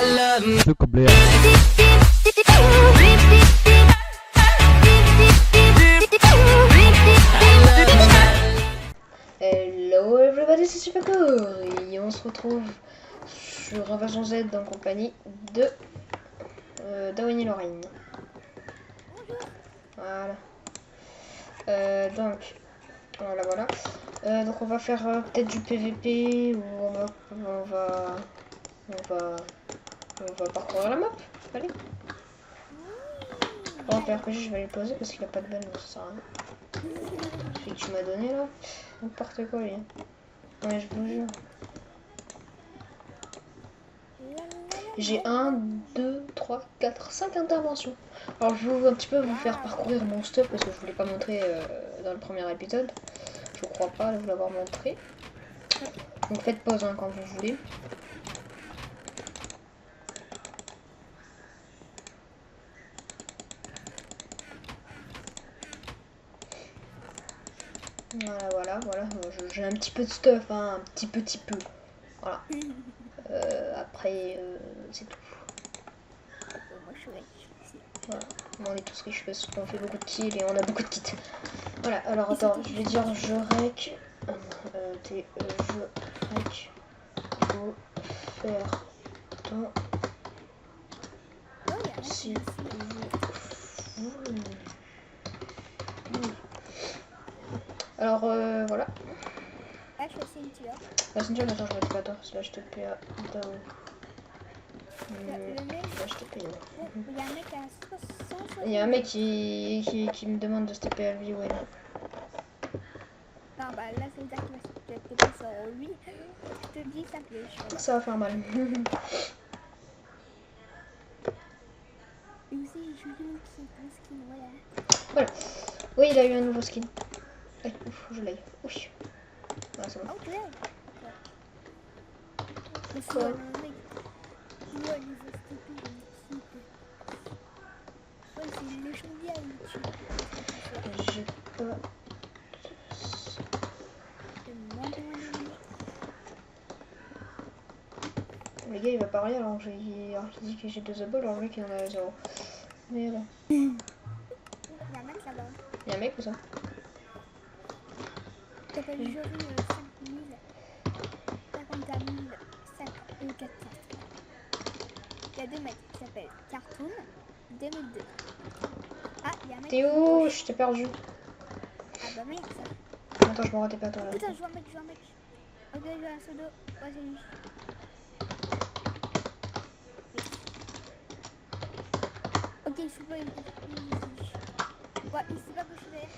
Itu keblea. Hello everybody, c'est super cool et on se retrouve sur Invasion Z en compagnie de Dawen et Lorraine. Voilà. Donc on va faire peut-être du PVP ou on va parcourir la map. Allez. Bon, PRPG je vais aller le poser parce qu'il a pas de balle donc ça sert à rien. Celui que tu m'as donné là, n'importe quoi lui. Ouais, je vous jure. J'ai 1, 2, 3, 4, 5 interventions. Alors je vais un petit peu vous faire parcourir mon stuff parce que je voulais pas montrer dans le premier épisode. Je crois pas vous l'avoir montré. Donc faites pause hein, quand vous voulez. Voilà. J'ai un petit peu de stuff, hein, un petit peu. Voilà. Après, c'est tout. Voilà. On est tous riches parce qu'on fait beaucoup de kills et on a beaucoup de kits. Voilà, alors attends, je vais dire je rec. Je rec. Faut faire ton. Si vous voulez. Alors voilà. Ah, je fais ceinture. La ceinture, attends, je vais te attends, slash TPA down. Slash TPA. Il y a un mec à 60. Il y a un mec qui me demande de se TPA lui, ouais. Non, bah là, c'est exactement ce que tu as sur lui. Je te dis, ça plaît. Ça va faire mal. Et aussi, j'ai Julien qui est un skin, voilà. Voilà. Oui, il a eu un nouveau skin. Aïe, ouf, je l'ai. Oui. Voilà, c'est bon. Oh, ouais. Mais c'est Quoi? un mec. Ouais, il veut se taper le type. Ouais, c'est le méchant bien, le type. J'ai pas. Le gars il va parler alors qu'il dit que j'ai 2 abos alors lui qu'il en a 0. Mais bon. Il y a un mec là-bas. Il y a un mec ou ça? Il s'appelle Jury 5000. 50 000 400. Il y a 2 mecs qui s'appellent Cartoon 2002. Ah, il y a un mec. T'es où? Je t'ai perdu. Ah bah merde ça. Attends, je me ratais pas toi là. Putain, je vois un mec. Ok, je vois un pseudo. Ouais, c'est lui. Ok, il faut pas. Ouais, il s'est pas couché derrière.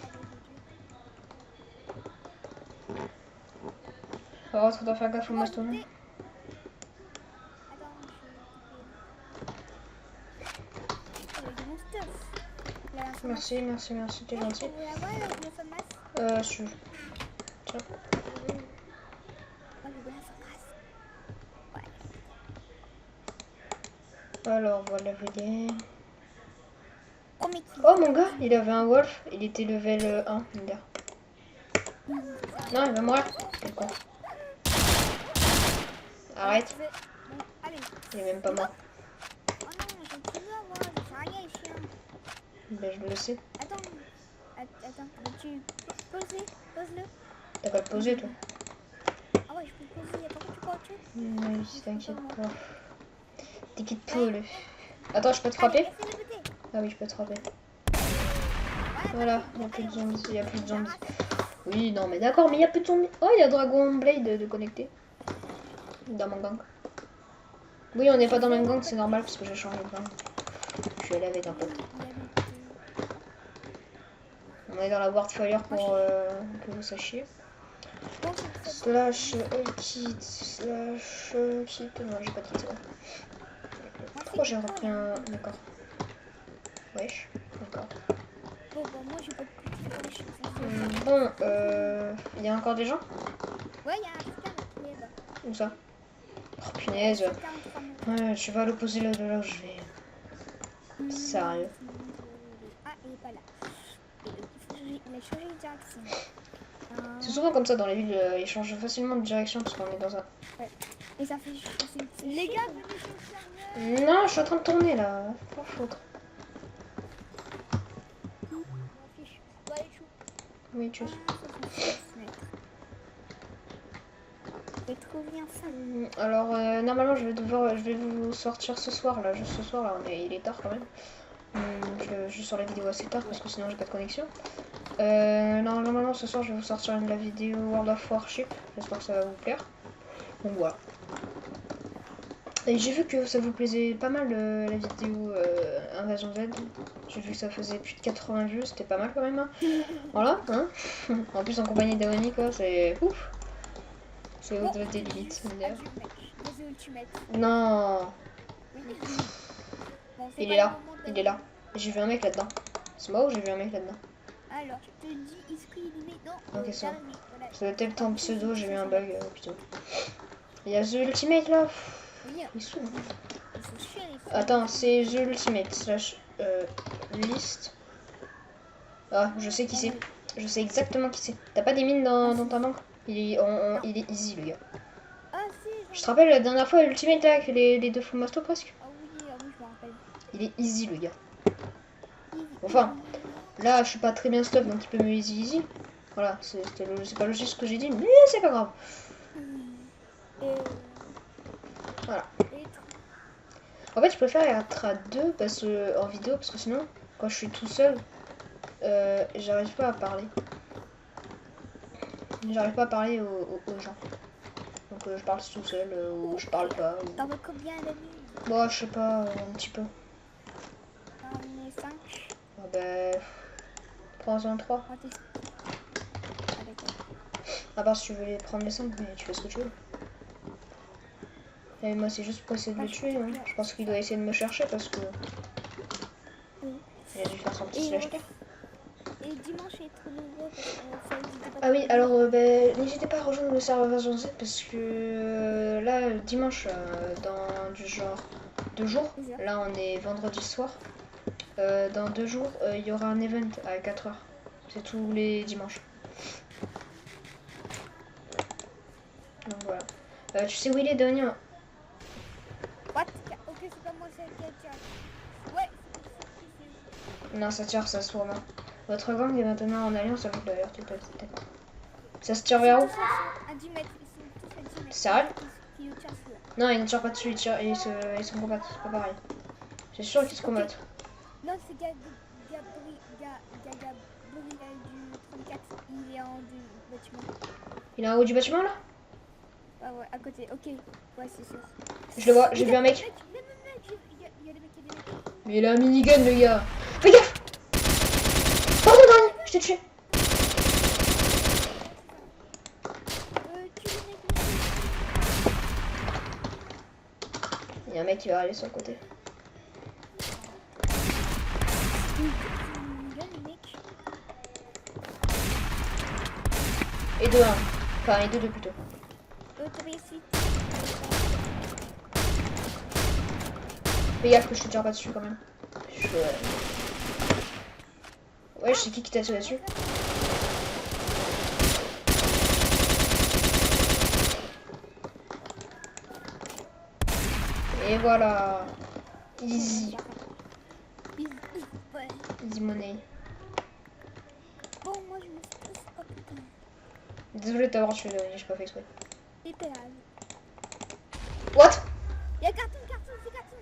Alors, tu dois faire gaffe au maston. Attends, je Merci, t'es gentil. Je... Tiens. Alors, voilà, voyez. Oh mon gars, il avait un wolf, il était level 1, dire. Non, il va mourir. Quel con. Arrête. Il est même pas mort. Ben, je le sais. Attends, tu pose-le. T'as pas le posé, toi? Ah ouais, je peux le poser, y'a pas que tu crois dessus. Oui, t'inquiète pas. T'inquiète pas, le. Attends, je peux te frapper? Ah oui, je peux te frapper. Voilà, il n'y a plus de zombies, Oui, non, mais d'accord, mais il n'y a plus de zombies. Oh, il y a Dragon Blade de connecté. Dans mon gang. Oui, on n'est pas dans le même gang, c'est normal parce que j'ai changé de gang. Je vais aller avec un pote. On est dans la Wardfire pour que vous sachiez. Slash kit, slash kit. Non, j'ai pas de kit. Pourquoi j'ai repris un. D'accord. Wesh, d'accord. Moi j'ai pas de kit. Bon, il y a encore des gens? Ouais, il y a un putain de punaise. Où ça? Oh punaise. Ouais, je vais à l'opposé là de là où je vais. Sérieux. Ah, il est pas là. Il a changé de direction. C'est souvent comme ça dans les villes, ils changent facilement de direction parce qu'on est dans un... Ouais. Et ça fait... Les gars, venez sur le serveur. Non, je suis en train de tourner là. Pas foutre. M'en fiche. Bon, allez, chou. Oui, tu sais. Je vais trop bien ça. Alors, normalement, je vais vous sortir ce soir là. Juste ce soir là, il est tard quand même. Je sors la vidéo assez tard parce que sinon j'ai pas de connexion. Non, normalement ce soir je vais vous sortir la vidéo World of Warship. J'espère que ça va vous plaire. Donc voilà. Et j'ai vu que ça vous plaisait pas mal la vidéo Invasion Z. J'ai vu que ça faisait plus de 80 vues, c'était pas mal quand même. Hein. Voilà, hein. En plus en compagnie d'Aoni quoi, c'est ouf. C'est au-delà des limites d'ailleurs. Non, il est là, il est là. J'ai vu un mec là-dedans. C'est moi ou j'ai vu un mec là-dedans? Alors, je te dis, esprit illuminé, non. Ok, ça. Ça doit être en pseudo, j'ai vu un bug putain. Il y a The Ultimate là. Il est saoule. Attends, c'est The Ultimate slash list. Ah, je sais qui c'est. Je sais exactement qui c'est. T'as pas des mines dans ta banque? Il est easy le gars. Ah, si, Je te rappelle la dernière fois l'Ultimate là, avec les deux full masto presque. Ah oui, je me rappelle. Il est easy le gars. Enfin, là je suis pas très bien stuff donc il peut me easy. Voilà, c'est pas logique ce que j'ai dit, mais c'est pas grave. Voilà. En fait, je préfère être à deux en vidéo parce que sinon, quand je suis tout seul, j'arrive pas à parler. J'arrive pas à parler aux gens. Donc je parle tout seul ou je parle pas. Ou... T'en veux combien d'amis? Bon, je sais pas, un petit peu. J'en ai 5. Ah ben, prends-en 3. À part si tu veux les prendre les 5, mais tu fais ce que tu veux. Et moi, c'est juste pour essayer de le tuer. Hein. Je pense qu'il doit essayer de me chercher parce que. Il a dû faire son petit slash terre. Et dimanche, il est trop nouveau. Ah oui, alors n'hésitez pas à rejoindre le serveur version Z parce que là, dimanche, dans du genre 2 jours, là on est vendredi soir. Dans 2 jours, il y aura un event à 4h. C'est tous les dimanches. Donc voilà. Tu sais où il est, Donnie? What? Ok, c'est pas moi, c'est quelqu'un. Ouais. Non, ça tire, ça se tourne. Votre gang est maintenant en alliance avec d'ailleurs. Ça se tire vers où? À 10 mètres, ils sont tous à 10 mètres. Sérieux? Ils tirent là. Non, ils ne tirent pas dessus, ils se combattent. C'est pas pareil. C'est sûr qu'ils se combattent. Non, c'est Gabriel du 34. Il est en haut du bâtiment. Il est en haut du bâtiment là? Ah ouais, à côté. Ok. Ouais, c'est sûr. Je le vois, j'ai vu un mec. Il y a des mecs, il y a des mecs. Mais il a un minigun le gars. Fais gaffe! Pardon, Donnie, je t'ai tué. Il y a un mec qui va aller sur le côté. Et 2-1. Enfin, et 2-2 plutôt. Fais gaffe que je te tire pas dessus quand même. Ouais, je sais qui t'a tiré dessus. Et voilà. Easy. Easy money. Bon, moi je me suis plus... Oh putain. Désolé de t'avoir tué, j'ai pas fait exprès. C'est pas grave. What? Il y a carton, c'est carton.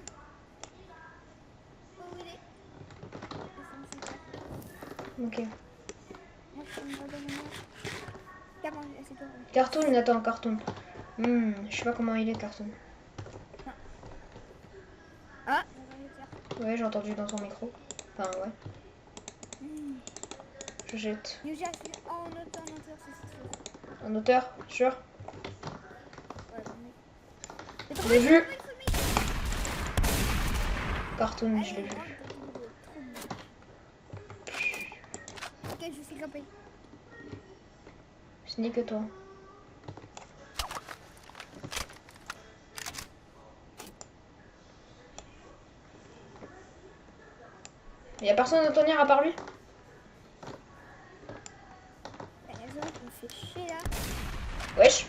Oh, où il est? Ok. Moi je suis en bas de mon... c'est toi. Cartoon, attends, cartoon. Je sais pas comment il est, cartoon. Ah. Ouais, j'ai entendu dans ton micro. Enfin, ouais. Je jette. En hauteur, c'est sûr. En hauteur, sûr? Ouais, je l'ai vu. Cartoon, je l'ai vu. Ok, je suis grimper. Ce n'est que toi. Il y a personne à tenir à part lui? Je me fais chier là. Wesh.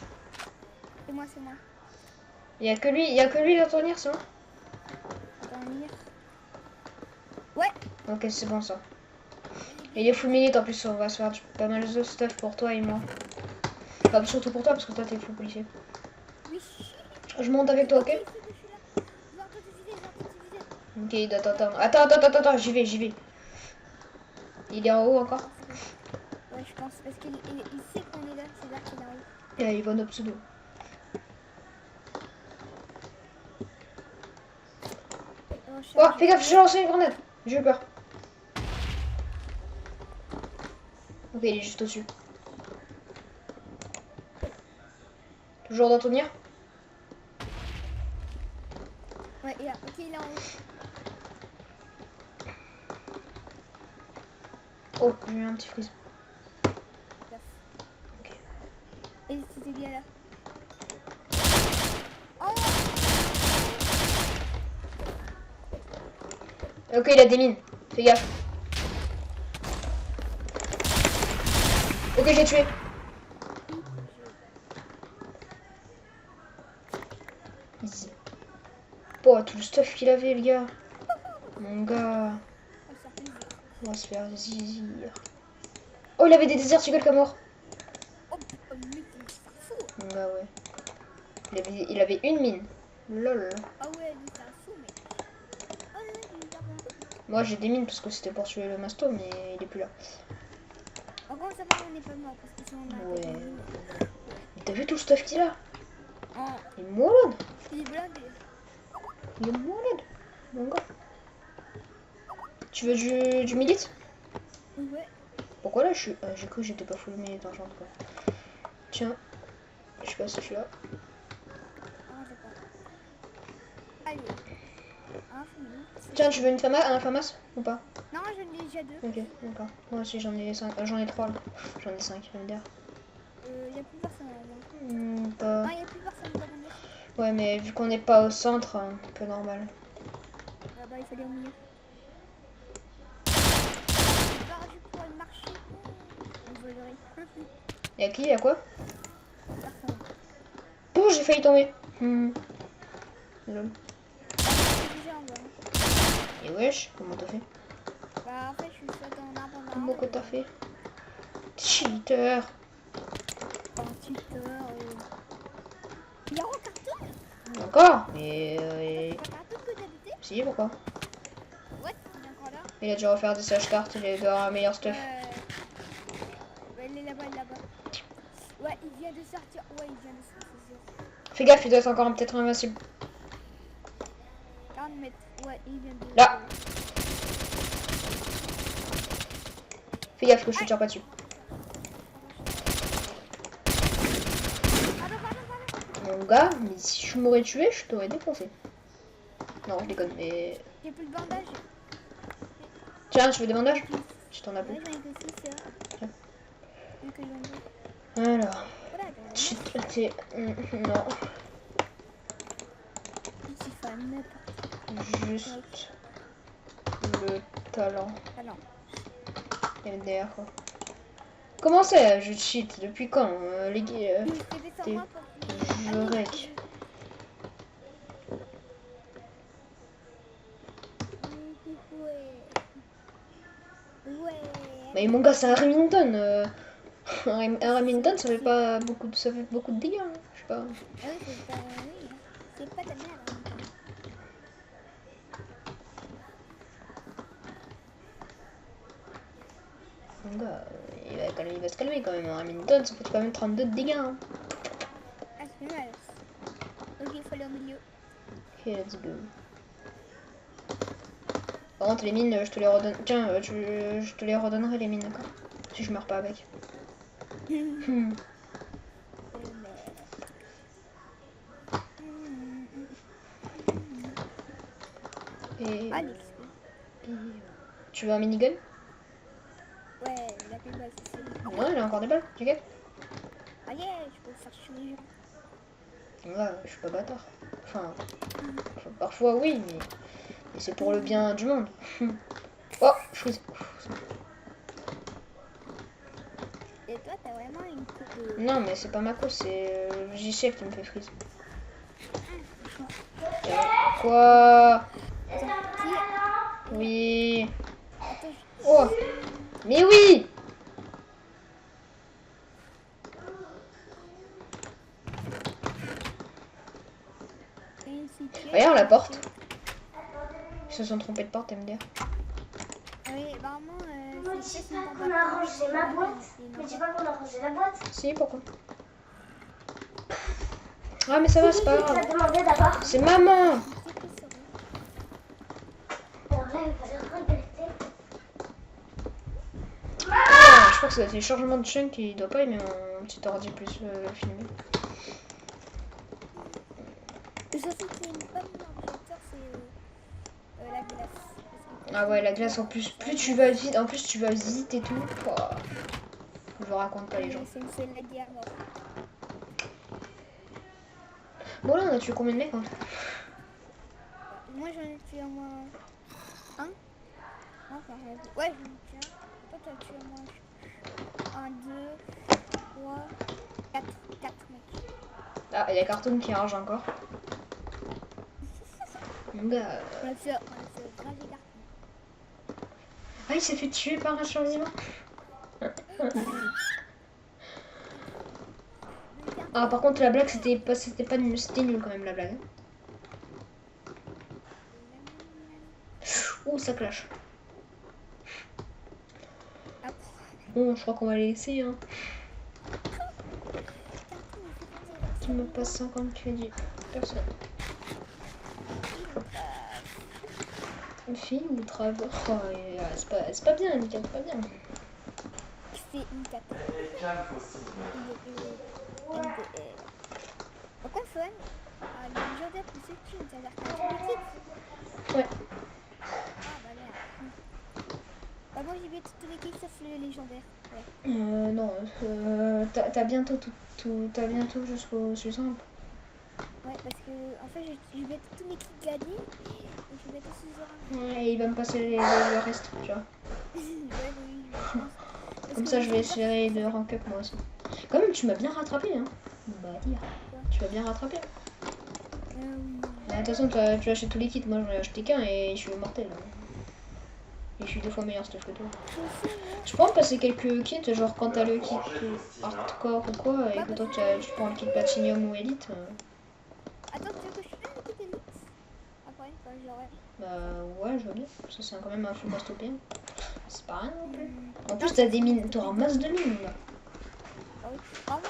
C'est moi. Il y a que lui dans ton tir, c'est bon? Attends, lire. Ouais. Ok, c'est bon ça. Il est full minute en plus, on va se faire pas mal de stuff pour toi et moi. Enfin, surtout pour toi parce que toi t'es full policier. Oui. Je monte avec toi, ok? Je suis là. Je vais en te viser. Ok, attends, j'y vais. Il est en haut encore? Ouais, je pense. Parce qu'il sait qu'on est là. C'est là qu'il arrive. Et il va nos pseudo. Oh, fais gaffe, j'ai lancé une grenade. J'ai eu peur. Ok, il est juste au-dessus. Toujours dans ton mire? Ouais, il est là. Ok, il est en haut. Oh, j'ai eu un petit freeze. Ok. Et c'était bien là. Oh! Ok, il a des mines. Fais gaffe. Ok, j'ai tué. Easy. Oh, tout le stuff qu'il avait, le gars. Mon gars. On va se faire zizir. Oh, il avait des déserts comme mort. Oh, mais c'est un fou! Mon gars, ouais. Il avait une mine. Lol. Ah ouais, lui c'est un fou, mais. Oh non, il est là-bas. Moi, j'ai des mines parce que c'était pour tuer le masto, mais il est plus là. En gros, ça va, on n'est pas mort parce que sinon on a. Ouais. Mais t'as vu tout le stuff qu'il a? Oh, Il est malade. il est blindé. Il est malade. Mon gars. Tu veux du milite? Ouais. Pourquoi là je suis. J'ai cru que j'étais pas full milite en quoi. Tiens. Je sais pas si je suis là. Ah, d'accord. Allez. Un fini. Tiens, tu veux un FAMAS ou pas? Non, j'en ai déjà deux. Ok, d'accord. Moi aussi j'en ai 5. J'en ai 3 là. J'en ai 5, ça veut dire. Y a plus personne là. Pas... Non, y a plus personne dans le milieu. Ouais, mais vu qu'on n'est pas au centre, un peu normal. Ah bah, il fallait au milieu. J'ai perdu pour le marché. On volerait. Y'a qui? Y'a quoi? Personne. Oh, j'ai failli tomber. Lol. Déjà en bas. Et wesh, comment t'as fait? Bah, en fait, je suis sauté en arbre en Comment arbre. que t'as fait? Cheater. En tuteur. Il y a un carton. Encore? Mais... C'est pas carton que t'as buté? Si, pourquoi? Ouais, il est encore là. Il a dû refaire des sages cartes, il doit avoir un meilleur stuff. Ouais, il est là-bas, Ouais, il vient de sortir. Ouais, il vient de sortir. Fais gaffe, il doit être encore peut-être invincible. 40 mètres. Ouais, il vient de. Là. Fais gaffe que je te tire pas dessus. Mon gars, mais si je m'aurais tué, je t'aurais défoncé. Non, je déconne, mais... J'ai plus de bandage. Tiens, tu veux des bandages? Je t'en ai Ouais, plus. j'en ai que 6, Tiens. que j'en ai. Alors... Voilà, T'es... Non. petit fan. Juste... Le talent. Alors. MDR, quoi. Comment c'est, je cheat? Depuis quand? Les gars... Je rec. Ouais. Mais mon gars, c'est un Remington. Un Remington, ça fait pas beaucoup de, ça fait beaucoup de dégâts. Hein. Je sais pas. Ah oui, c'est pas... Oui, c'est pas ta mère. Mon gars, il va se calmer quand même. Un Remington, ça fait quand même 32 de dégâts. Hein. Ah, c'est mal. Ok, il faut aller au milieu. Ok, let's go. Par contre, les mines, je te les redonne. Tiens, je te les redonnerai les mines, d'accord? Si je meurs pas avec. Et... Alex. Tu veux un minigun? Ouais, la plus basse, c'est... Non, il a encore des balles, t'inquiète. Ah yeah, je peux faire tuer les gens. Ouais, je suis pas bâtard. Enfin, parfois oui, mais c'est pour le bien du monde. Oh, je suis... Et toi, t'as vraiment une coupe de... Non, mais c'est pas ma cause, c'est le logiciel qui me fait freeze. Quoi? Attends, qui... Oui. Attends, Oh. Mais oui. Regarde la porte. Ils se sont trompés de porte, elle me dit. Oui, vraiment, Moi, je dis pas qu'on a rangé ma boîte. Mais dis pas qu'on a rangé la boîte. Si, pourquoi? Ah, mais ça va, c'est pas Ça grave. demandait d'abord. C'est maman. Alors là, il va falloir regretter. Ah, je crois que c'est le chargement de chaîne qui doit pas aimer mon petit ordi plus filmé. Et surtout que c'est une bonne ordinateur, c'est la glace. Ah ouais, la glace en plus tu vas vite, en plus tu vas vite et tout. Oh. Je vous raconte pas les gens. C'est la guerre. Bon là on a tué combien de mecs hein? Moi j'en ai tué au moins un. Non, pas vrai. Ouais, j'en ai tué un. Toi t'as tué au moins 1, 2, 3, 4 mecs. Ah, il y a Cartoon qui rage encore. Mon gars. On a fait grave des cartons. Ah, il s'est fait tuer par un survivant. Ah, par contre, la blague, c'était nul quand même, la blague. Ouh, ça clash. Bon, je crois qu'on va les laisser, hein. Tu me passes 50 crédits. Personne. Une fille ou trave? Oh, c'est pas bien, Mika, c'est pas bien. C'est une 4. Au quoi, Fun? Le légendaire plus c'est une, c'est-à-dire qu'il y a des kits. Ouais. Ah bah merde. Bah moi j'ai bien tous les kits sauf le légendaire. Ouais. Non, t'as bientôt t'as bientôt jusqu'au simple. Ouais, parce que en fait je vais tous mes kits gagnés et je vais tous les avoir. Ouais, et il va me passer le reste, tu vois. Ouais, oui, je pense. Parce Comme que ça, je vais le essayer de rank up moi aussi. Quand même, tu m'as bien rattrapé, hein. Bah, dire. Tu m'as bien rattrapé. oui. De toute façon, tu achètes tous les kits. Moi, j'en ai acheté qu'un et je suis mortel. Et je suis 2 fois meilleur stuff que toi. Je peux en passer quelques kits, genre quand t'as le kit hardcore ou quoi, et que toi tu prends le kit platinum ou élite. Attends, tu veux que je fasse le kit élite? Après, quand je l'aurai. Bah ouais, je veux bien. Ça, c'est quand même un full cost bien. C'est pas rien non plus. En plus, t'as des mines, t'auras un masse de mines là. Ah oui. Vraiment,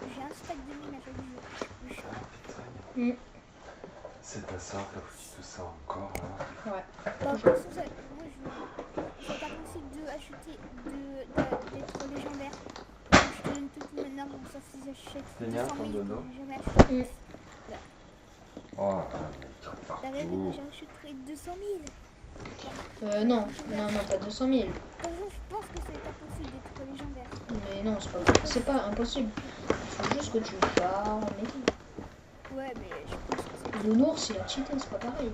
j'ai un stack de mines à chaque jour. C'est ta soeur qui a foutu tout ça encore là. Ouais. Bah, de toute façon, moi je c'est pas possible de acheter d'être légendaire. Donc, je te donne tout maintenant, sauf si j'achète C'est génial 200 ton 000, dodo. j'ai jamais acheté. Oh, T'as raison, j'achèterai 200 000. Non, pas 200 000. De toute façon, je pense que c'est pas possible d'être légendaire. Mais non, c'est pas impossible. Il faut juste que tu farmes et tout. Ouais, mais je pense que c'est... Le Nounours, il a cheaté, c'est pas pareil.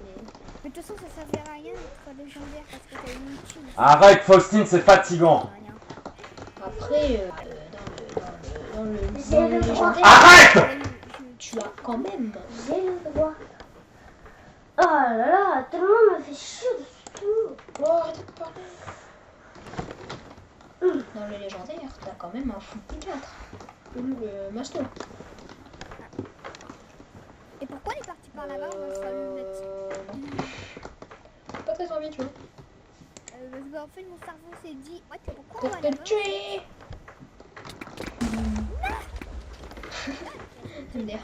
Mais de toute façon, ça servira à rien d'être légendaire parce que t'as une ultime. arrête Faustine, c'est fatigant. Après, dans le légendaire, Arrête. tu as quand même. J'ai le droit. Oh là là, tout le monde me fait chier dessus tout. Oh, arrête de parler. Dans le légendaire, t'as quand même un full P4. Le master. Et pourquoi il est parti par là-bas? On va se faire une bête. Pas très envie, tu vois. Parce qu'en fait, mon cerveau s'est dit, ouais, pourquoi on Pour va te là-bas? tuer. MDR.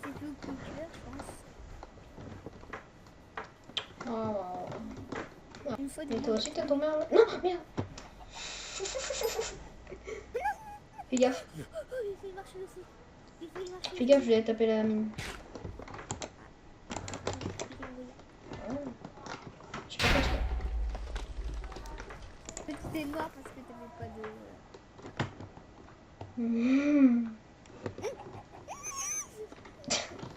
C'est tout pour tuer, je pense. Oh. Une fois Mais de toi aussi t'as tombé un... Non, merde. Fais gaffe. Oh, il fait marcher aussi. Il fait marcher. Fais gaffe, je vais taper la mine. Oh. Je sais pas quoi Mais c'était noir parce que t'avais pas de...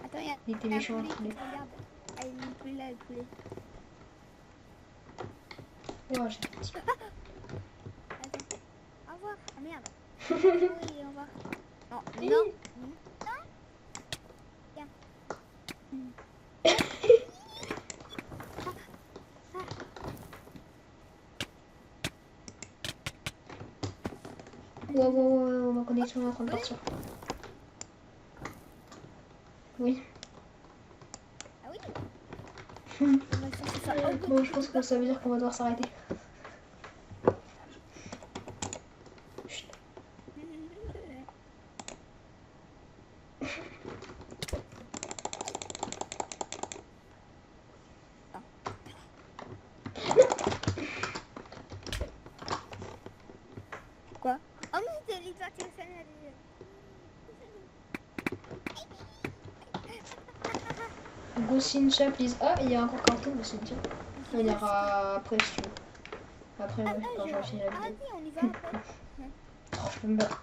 Attends, Il était méchant, un poulet mais... qui te regarde. Ah, il est plus là, le poulet. Oh, j'ai petit. Attends. Au revoir. Ah merde. Oui, au revoir. Non, non. Wow, ma connexion est en train de partir. Oui. Ah oui. On va chercher ça. Oh, Bon, je pense que ça veut dire qu'on va devoir s'arrêter. Chut. Quoi? Oh mais c'était l'identité scénario. Go Cynthia, please. Ah, il y a encore carton de Cynthia. On ira après si tu veux. Après, ouais, quand j'aurai fini la Ah vidéo. oui, on y va après. Oh, je peux me battre.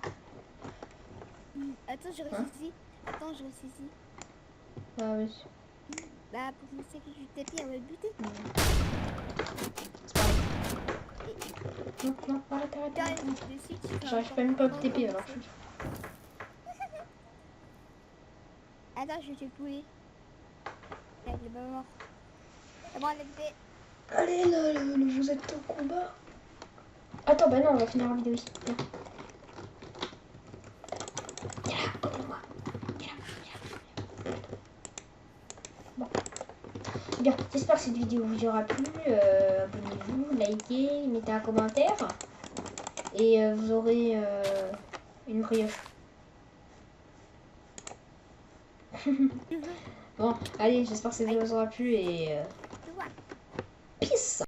Attends, je réussis. Attends, je réussis. Ah oui. Bah, pour me sécuriser du tapis, on va le buter. C'est pareil. Non, arrête. J'arrive pas même pas à TP alors. Attends, je vais te pouler. Il est pas mort. C'est bon, elle est. Allez, là, vous êtes au combat. Attends, bah non, on va finir la vidéo ici. Viens. Viens là, côté de moi. Viens là. Bon. Bien, j'espère que cette vidéo vous aura plu. Abonnez-vous, likez, mettez un commentaire. Et vous aurez une brioche. Bon, allez, j'espère que cette vidéo vous aura plu et